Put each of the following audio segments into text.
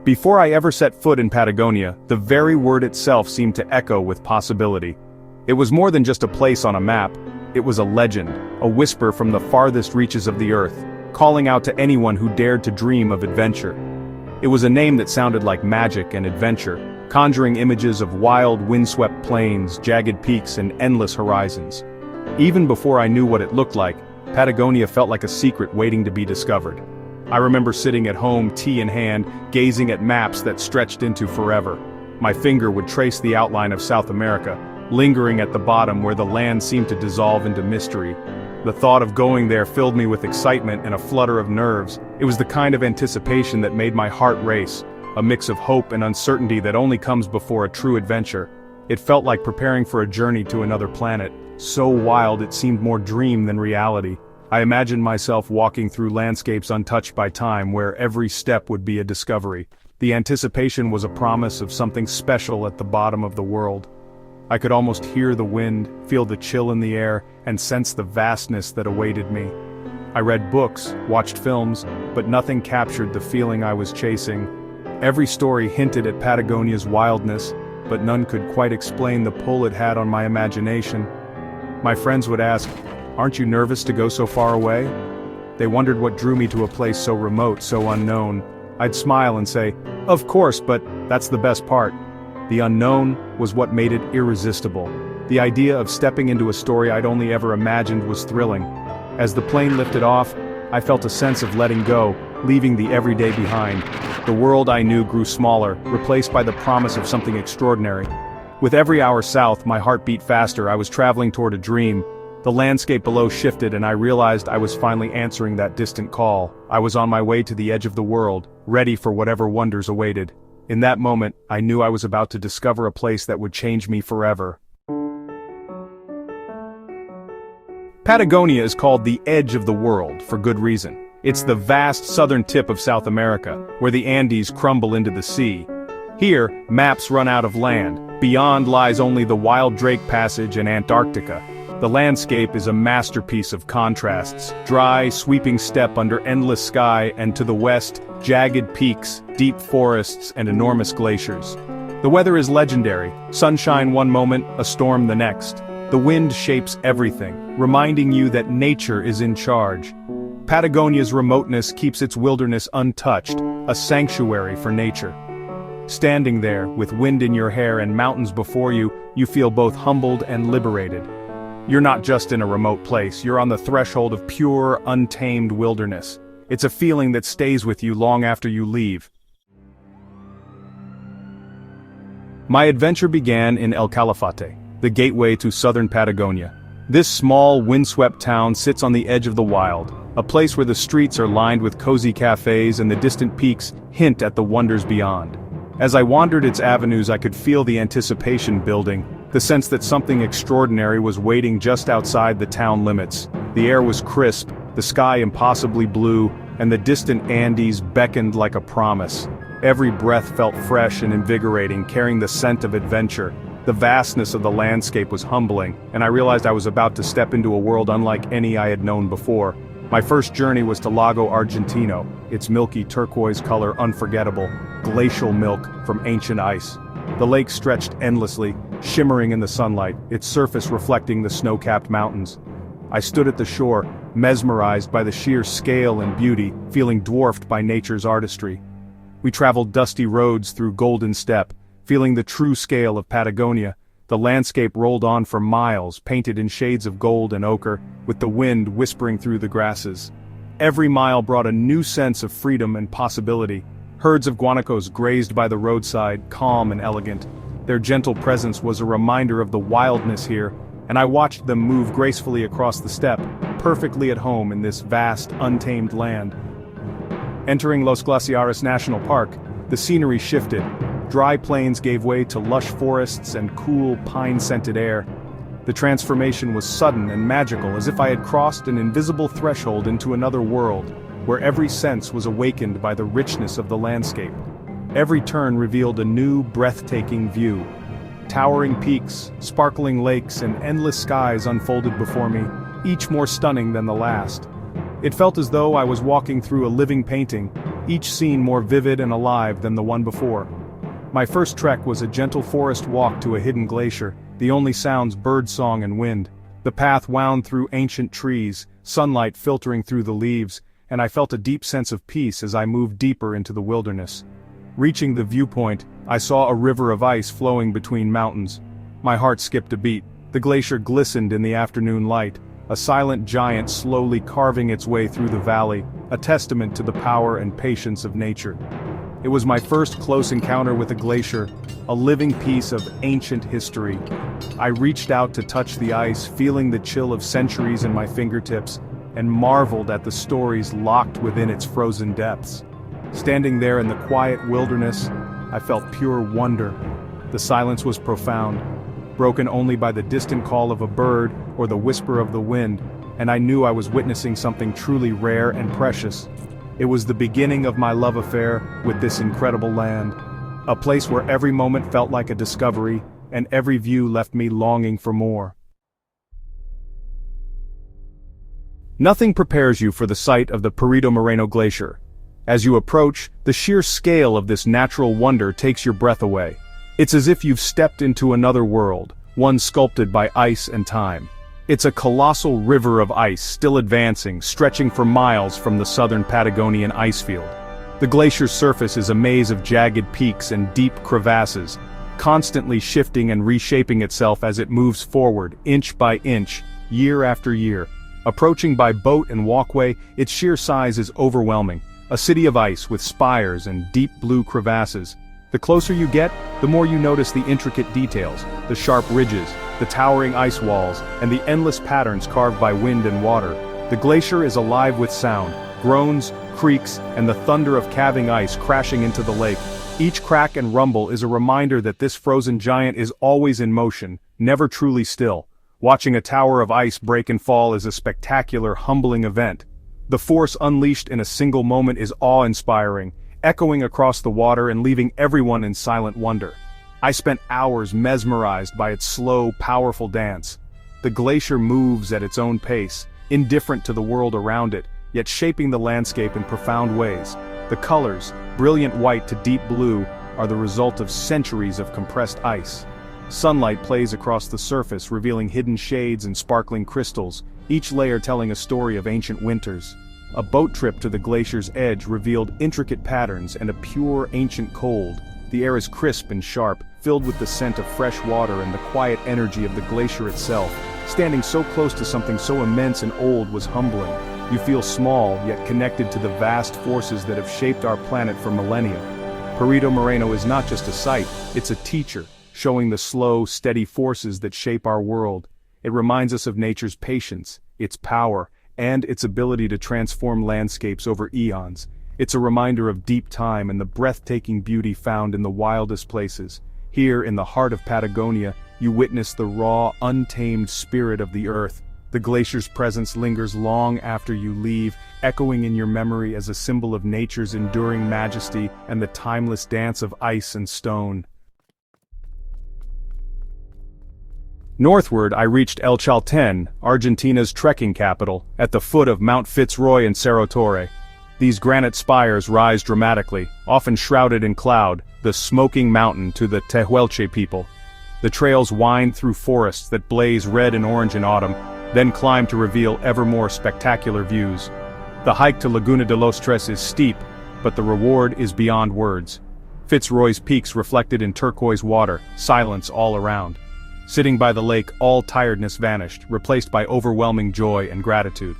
Before I ever set foot in Patagonia, the very word itself seemed to echo with possibility. It was more than just a place on a map. It was a legend, a whisper from the farthest reaches of the earth, calling out to anyone who dared to dream of adventure. It was a name that sounded like magic and adventure, conjuring images of wild, windswept plains, jagged peaks, and endless horizons. Even before I knew what it looked like, Patagonia felt like a secret waiting to be discovered. I remember sitting at home, tea in hand, gazing at maps that stretched into forever. My finger would trace the outline of South America, lingering at the bottom where the land seemed to dissolve into mystery. The thought of going there filled me with excitement and a flutter of nerves. It was the kind of anticipation that made my heart race, a mix of hope and uncertainty that only comes before a true adventure. It felt like preparing for a journey to another planet, so wild it seemed more dream than reality. I imagined myself walking through landscapes untouched by time where every step would be a discovery. The anticipation was a promise of something special at the bottom of the world. I could almost hear the wind, feel the chill in the air, and sense the vastness that awaited me. I read books, watched films, but nothing captured the feeling I was chasing. Every story hinted at Patagonia's wildness, but none could quite explain the pull it had on my imagination. My friends would ask, "Aren't you nervous to go so far away?" They wondered what drew me to a place so remote, so unknown. I'd smile and say, "Of course, but that's the best part." The unknown was what made it irresistible. The idea of stepping into a story I'd only ever imagined was thrilling. As the plane lifted off, I felt a sense of letting go, leaving the everyday behind. The world I knew grew smaller, replaced by the promise of something extraordinary. With every hour south, my heart beat faster. I was traveling toward a dream. The landscape below shifted and I realized I was finally answering that distant call. I was on my way to the edge of the world, ready for whatever wonders awaited. In that moment, I knew I was about to discover a place that would change me forever. Patagonia is called the edge of the world for good reason. It's the vast southern tip of South America, where the Andes crumble into the sea. Here, maps run out of land. Beyond lies only the Wild Drake Passage and Antarctica. The landscape is a masterpiece of contrasts, dry, sweeping steppe under endless sky, and to the west, jagged peaks, deep forests, and enormous glaciers. The weather is legendary, sunshine one moment, a storm the next. The wind shapes everything, reminding you that nature is in charge. Patagonia's remoteness keeps its wilderness untouched, a sanctuary for nature. Standing there, with wind in your hair and mountains before you, you feel both humbled and liberated. You're not just in a remote place, you're on the threshold of pure, untamed wilderness. It's a feeling that stays with you long after you leave. My adventure began in El Calafate, the gateway to southern Patagonia. This small, windswept town sits on the edge of the wild, a place where the streets are lined with cozy cafes and the distant peaks hint at the wonders beyond. As I wandered its avenues, I could feel the anticipation building, the sense that something extraordinary was waiting just outside the town limits. The air was crisp, the sky impossibly blue, and the distant Andes beckoned like a promise. Every breath felt fresh and invigorating, carrying the scent of adventure. The vastness of the landscape was humbling, and I realized I was about to step into a world unlike any I had known before. My first journey was to Lago Argentino, its milky turquoise color unforgettable, glacial milk from ancient ice. The lake stretched endlessly, shimmering in the sunlight, its surface reflecting the snow-capped mountains. I stood at the shore, mesmerized by the sheer scale and beauty, feeling dwarfed by nature's artistry. We traveled dusty roads through golden steppe, feeling the true scale of Patagonia. The landscape rolled on for miles, painted in shades of gold and ochre, with the wind whispering through the grasses. Every mile brought a new sense of freedom and possibility. Herds of guanacos grazed by the roadside, calm and elegant. Their gentle presence was a reminder of the wildness here, and I watched them move gracefully across the steppe, perfectly at home in this vast, untamed land. Entering Los Glaciares National Park, the scenery shifted. Dry plains gave way to lush forests and cool, pine-scented air. The transformation was sudden and magical, as if I had crossed an invisible threshold into another world, where every sense was awakened by the richness of the landscape. Every turn revealed a new, breathtaking view. Towering peaks, sparkling lakes, and endless skies unfolded before me, each more stunning than the last. It felt as though I was walking through a living painting, each scene more vivid and alive than the one before. My first trek was a gentle forest walk to a hidden glacier, the only sounds birdsong and wind. The path wound through ancient trees, sunlight filtering through the leaves, and I felt a deep sense of peace as I moved deeper into the wilderness. Reaching the viewpoint, I saw a river of ice flowing between mountains. My heart skipped a beat. The glacier glistened in the afternoon light, a silent giant slowly carving its way through the valley, a testament to the power and patience of nature. It was my first close encounter with a glacier, a living piece of ancient history. I reached out to touch the ice, feeling the chill of centuries in my fingertips, and marveled at the stories locked within its frozen depths. Standing there in the quiet wilderness, I felt pure wonder. The silence was profound, broken only by the distant call of a bird or the whisper of the wind, and I knew I was witnessing something truly rare and precious. It was the beginning of my love affair with this incredible land, a place where every moment felt like a discovery, and every view left me longing for more. Nothing prepares you for the sight of the Perito Moreno Glacier. As you approach, the sheer scale of this natural wonder takes your breath away. It's as if you've stepped into another world, one sculpted by ice and time. It's a colossal river of ice still advancing, stretching for miles from the southern Patagonian icefield. The glacier's surface is a maze of jagged peaks and deep crevasses, constantly shifting and reshaping itself as it moves forward, inch by inch, year after year. Approaching by boat and walkway, its sheer size is overwhelming, a city of ice with spires and deep blue crevasses. The closer you get, the more you notice the intricate details, the sharp ridges, the towering ice walls, and the endless patterns carved by wind and water. The glacier is alive with sound, groans, creaks, and the thunder of calving ice crashing into the lake. Each crack and rumble is a reminder that this frozen giant is always in motion, never truly still. Watching a tower of ice break and fall is a spectacular, humbling event. The force unleashed in a single moment is awe-inspiring, echoing across the water and leaving everyone in silent wonder. I spent hours mesmerized by its slow, powerful dance. The glacier moves at its own pace, indifferent to the world around it, yet shaping the landscape in profound ways. The colors, brilliant white to deep blue, are the result of centuries of compressed ice. Sunlight plays across the surface, revealing hidden shades and sparkling crystals, each layer telling a story of ancient winters. A boat trip to the glacier's edge revealed intricate patterns and a pure, ancient cold. The air is crisp and sharp, filled with the scent of fresh water and the quiet energy of the glacier itself. Standing so close to something so immense and old was humbling. You feel small, yet connected to the vast forces that have shaped our planet for millennia. Perito Moreno is not just a sight, it's a teacher, showing the slow, steady forces that shape our world. It reminds us of nature's patience, its power, and its ability to transform landscapes over eons. It's a reminder of deep time and the breathtaking beauty found in the wildest places. Here, in the heart of Patagonia, you witness the raw, untamed spirit of the earth. The glacier's presence lingers long after you leave, echoing in your memory as a symbol of nature's enduring majesty and the timeless dance of ice and stone. Northward, I reached El Chalten, Argentina's trekking capital, at the foot of Mount Fitzroy and Cerro Torre. These granite spires rise dramatically, often shrouded in cloud, the smoking mountain to the Tehuelche people. The trails wind through forests that blaze red and orange in autumn, then climb to reveal ever more spectacular views. The hike to Laguna de los Tres is steep, but the reward is beyond words. Fitzroy's peaks reflected in turquoise water, silence all around. Sitting by the lake, all tiredness vanished, replaced by overwhelming joy and gratitude.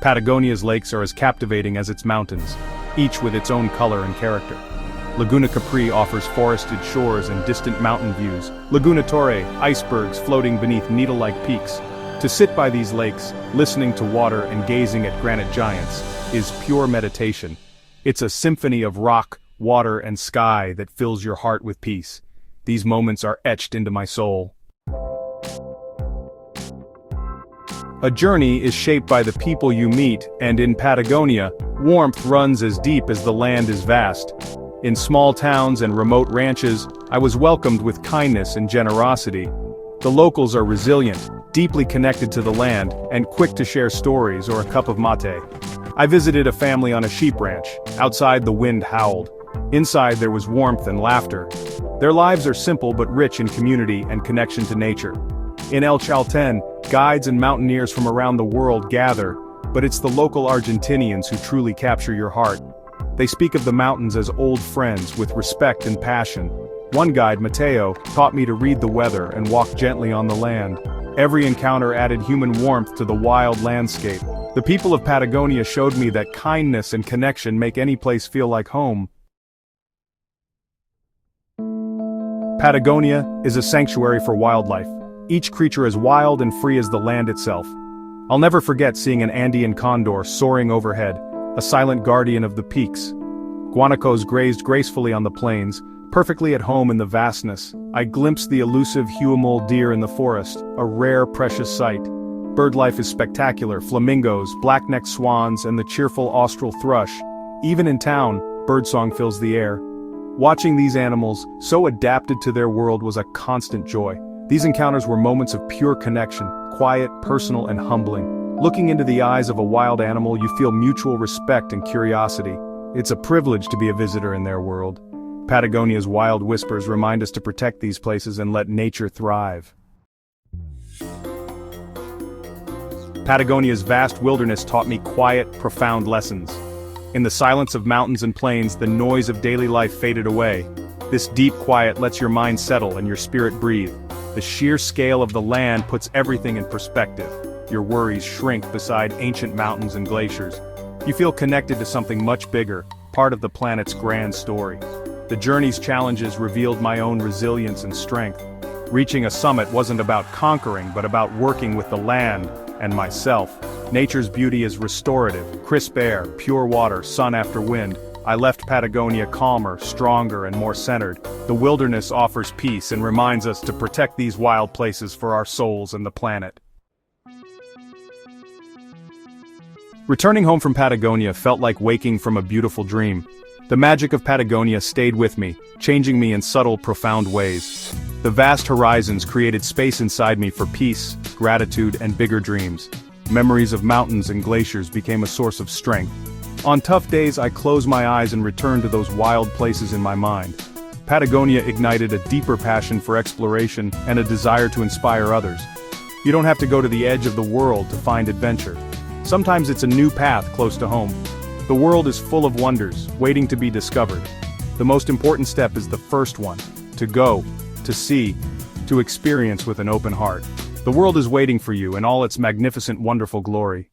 Patagonia's lakes are as captivating as its mountains, each with its own color and character. Laguna Capri offers forested shores and distant mountain views. Laguna Torre, icebergs floating beneath needle-like peaks. To sit by these lakes, listening to water and gazing at granite giants, is pure meditation. It's a symphony of rock, water, and sky that fills your heart with peace. These moments are etched into my soul. A journey is shaped by the people you meet, and in Patagonia, warmth runs as deep as the land is vast. In small towns and remote ranches, I was welcomed with kindness and generosity. The locals are resilient, deeply connected to the land, and quick to share stories or a cup of mate. I visited a family on a sheep ranch. Outside, the wind howled. Inside, there was warmth and laughter. Their lives are simple but rich in community and connection to nature. In El Chalten, guides and mountaineers from around the world gather, but it's the local Argentinians who truly capture your heart. They speak of the mountains as old friends with respect and passion. One guide, Mateo, taught me to read the weather and walk gently on the land. Every encounter added human warmth to the wild landscape. The people of Patagonia showed me that kindness and connection make any place feel like home. Patagonia is a sanctuary for wildlife. Each creature as wild and free as the land itself. I'll never forget seeing an Andean condor soaring overhead, a silent guardian of the peaks. Guanacos grazed gracefully on the plains, perfectly at home in the vastness. I glimpsed the elusive huemul deer in the forest, a rare, precious sight. Bird life is spectacular: flamingos, black-necked swans, and the cheerful austral thrush. Even in town, birdsong fills the air. Watching these animals, so adapted to their world, was a constant joy. These encounters were moments of pure connection, quiet, personal, and humbling. Looking into the eyes of a wild animal, you feel mutual respect and curiosity. It's a privilege to be a visitor in their world. Patagonia's wild whispers remind us to protect these places and let nature thrive. Patagonia's vast wilderness taught me quiet, profound lessons. In the silence of mountains and plains, the noise of daily life faded away. This deep quiet lets your mind settle and your spirit breathe. The sheer scale of the land puts everything in perspective. Your worries shrink beside ancient mountains and glaciers. You feel connected to something much bigger, part of the planet's grand story. The journey's challenges revealed my own resilience and strength. Reaching a summit wasn't about conquering, but about working with the land and myself. Nature's beauty is restorative: crisp air, pure water, sun after wind. I left Patagonia calmer, stronger, and more centered. The wilderness offers peace and reminds us to protect these wild places for our souls and the planet. Returning home from Patagonia felt like waking from a beautiful dream. The magic of Patagonia stayed with me, changing me in subtle, profound ways. The vast horizons created space inside me for peace, gratitude, and bigger dreams. Memories of mountains and glaciers became a source of strength. On tough days, I close my eyes and return to those wild places in my mind. Patagonia ignited a deeper passion for exploration and a desire to inspire others. You don't have to go to the edge of the world to find adventure. Sometimes it's a new path close to home. The world is full of wonders, waiting to be discovered. The most important step is the first one: to go, to see, to experience with an open heart. The world is waiting for you in all its magnificent, wonderful glory.